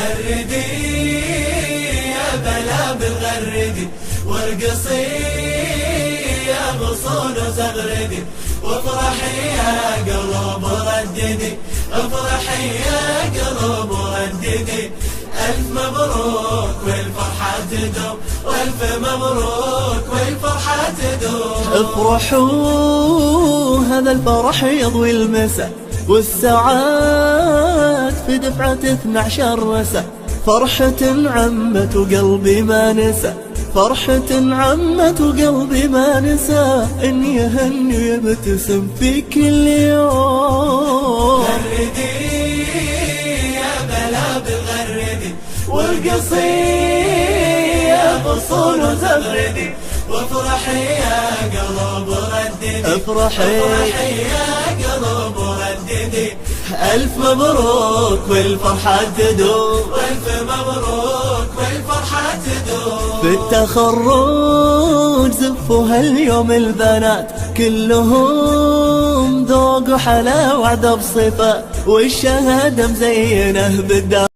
غردي يا بلابل غردي وارقصي يا غصون وزغردي وافرحي يا قلوب رددي افرحي يا قلوب رددي ألف مبروك والفرحة تدوم وألف مبروك والفرحة تدوم. افرحوا هذا الفرح يضوي المساء والساعات في دفعة 12 رسا فرحة عمت وقلبي ما نسى فرحة عمت وقلبي ما نسى إني يهني ويبتسم في كل يوم. غردي يا بلابل غردي وارقصي يا غصون وزغردي وافرحي يا قلوب رددي افرحي يا قلوب رددي ألف مبروك والفرحة تدوم وألف مبروك والفرحة تدوم. في التخرج زفوا هاليوم البنات كلهم ذوق وحلا وعد بصفة والشهادة مزينه بالدار.